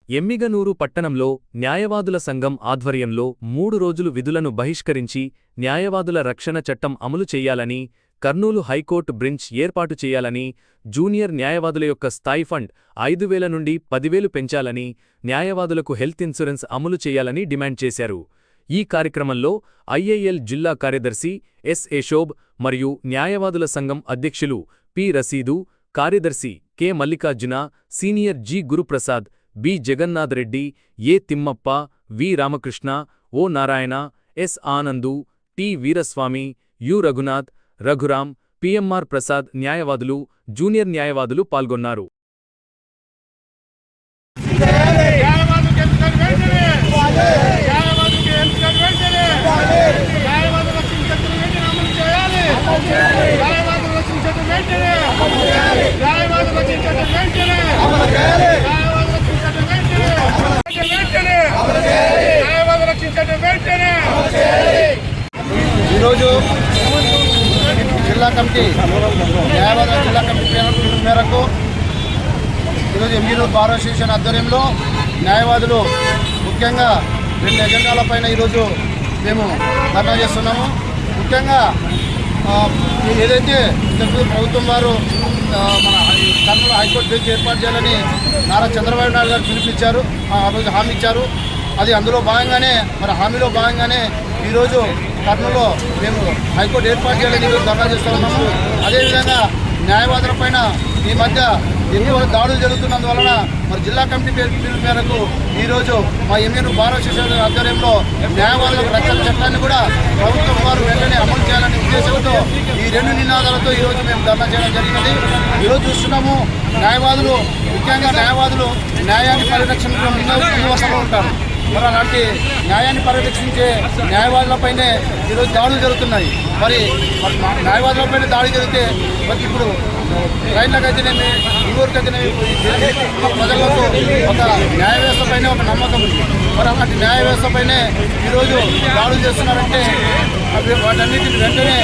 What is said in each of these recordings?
ఎమ్మిగనూరు పట్టణంలో న్యాయవాదుల సంఘం ఆధ్వర్యంలో 3 రోజులు విధులను బహిష్కరించి న్యాయవాదుల రక్షణ చట్టం అమలు చెయ్యాలని, కర్నూలు హైకోర్టు బెంచ్ ఏర్పాటు చేయాలని, జూనియర్ న్యాయవాదుల యొక్క స్థాయి ఫండ్ 5,000 నుండి 10,000 పెంచాలని, న్యాయవాదులకు హెల్త్ ఇన్సూరెన్స్ అమలు చేయాలని డిమాండ్ చేశారు. ఈ కార్యక్రమంలో ఐఏఎల్ జిల్లా కార్యదర్శి ఎస్. యశోబ్ మరియు న్యాయవాదుల సంఘం అధ్యక్షులు పి. రసీదు, కార్యదర్శి K. Mallikarjuna, senior G. Guruprasad, B. Jagannatha Reddy, A. Thimmappa, V. Ramakrishna, O. Narayana, S. Anand, T. Veeraswamy, U. Raghunath, Raghuram, PMR Prasad న్యాయవాదులు, జూనియర్ న్యాయవాదులు పాల్గొన్నారు. ఈరోజు జిల్లా కమిటీ న్యాయవాదుల జిల్లా కమిటీ మేరకు ఈరోజు ఎమ్మిగనూరు బార్ అసోసియేషన్ ఆధ్వర్యంలో న్యాయవాదులు ముఖ్యంగా 2 ఎజెండాలపైన ఈరోజు మేము ధర్నా చేస్తున్నాము. ముఖ్యంగా ఏదైతే ప్రభుత్వం వారు మన కర్నూలు హైకోర్టు బెంచ్ ఏర్పాటు చేయాలని నారా చంద్రబాబు నాయుడు గారు పిలుపునిచ్చారు, ఆ రోజు హామీ ఇచ్చారు. అది అందులో భాగంగానే హామీలో భాగంగానే ఈరోజు కర్నూలులో మేము హైకోర్టు ఏర్పాటు చేయాలని ఈరోజు ధర్నా చేస్తూ ఉన్నాము. అదేవిధంగా న్యాయవాదుల పైన ఈ మధ్య ఎక్కువ దాడులు జరుగుతున్నందువలన జిల్లా కమిటీ పిలుపు మేరకు ఈరోజు మా ఎమ్మిగనూరు బార్ అసోసియేషన్ ఆధ్వర్యంలో న్యాయవాదుల రక్షణ చట్టాన్ని కూడా ప్రభుత్వం వారు వెంటనే అమలు చేయాలనే ఉద్దేశంతో ఈ 2 నినాదాలతో ఈరోజు మేము ధర్నా చేయడం జరిగినది. ఈరోజు చూస్తున్నాము న్యాయవాదులు ముఖ్యంగా న్యాయాన్ని పరిరక్షణలో ముందు వరుసలో ఉంటారు. మరి అలాంటి న్యాయాన్ని పరిరక్షించే న్యాయవాదులపైనే ఈరోజు దాడులు జరుగుతున్నాయి. మరి న్యాయవాదులపైన దాడి జరిగితే ఇప్పుడు రైళ్లకైతేనేమి, ఊరికైతేనేమి ప్రజలకు ఒక న్యాయ వ్యవస్థపైనే ఒక నమ్మకం ఉంది. మరి అలాంటి న్యాయ వ్యవస్థపైనే ఈరోజు దాడులు చేస్తున్నారంటే వాటన్నిటిని వెంటనే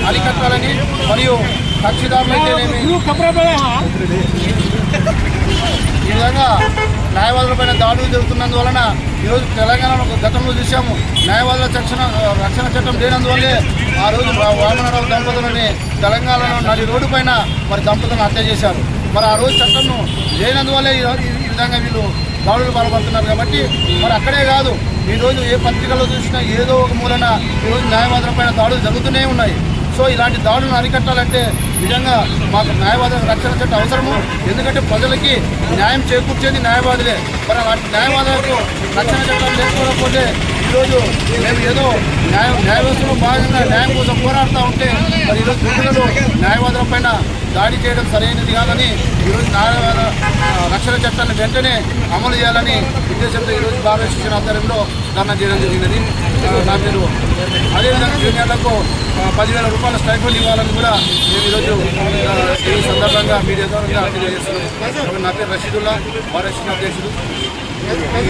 అరికట్టాలని, మరియు కక్షిదారులైతేనేమి ఈ విధంగా న్యాయవాదులపైన దాడులు జరుగుతున్నందువలన ఈరోజు తెలంగాణలో గతంలో చూసాము, న్యాయవాదుల రక్షణ చట్టం లేనందువల్లే ఆ రోజు వామనరావు దంపతులని తెలంగాణలో నడి రోడ్డు పైన దంపతులను హత్య చేశారు. ఆ రోజు చట్టంను లేనందువల్లే ఈ విధంగా వీళ్ళు దాడులు పాల్పడుతున్నారు. కాబట్టి అక్కడే కాదు, ఈరోజు ఏ పత్రికల్లో చూసినా ఏదో ఒక మూలన ఈరోజు న్యాయవాదులపైన దాడులు జరుగుతూనే ఉన్నాయి. సో ఇలాంటి దాడులను అరికట్టాలంటే నిజంగా మాకు న్యాయవాదుల రక్షణ చట్టం అవసరము. ఎందుకంటే ప్రజలకి న్యాయం చేకూర్చేది న్యాయవాదులే. అలాంటి న్యాయవాదులకు రక్షణ చట్టం లేకపోతే ఈరోజు మేము ఏదో న్యాయ వ్యవస్థలో భాగంగా న్యాయం కోసం పోరాడుతూ ఉంటే ఈరోజు ప్రజలు న్యాయవాదుల పైన దాడి చేయడం సరైనది కాదని ఈరోజు న్యాయవాద రక్షణ చట్టాన్ని వెంటనే అమలు చేయాలని ఉద్దేశంతో ఈరోజు బార్ అసోసియేషన్ ఆధ్వర్యంలో ధర్నా చేయడం జరిగినది. నా పేరు అదేవిధంగా జూనియర్లకు 10,000 రూపాయల స్టైఫండ్ ఇవ్వాలని కూడా మేము ఈరోజు ఈ సందర్భంగా మీడియా ద్వారా తెలియజేస్తున్నాం. నా పేరు రషీదుల్లా, బార్ అసోసియేషన్ అధ్యక్షుడు.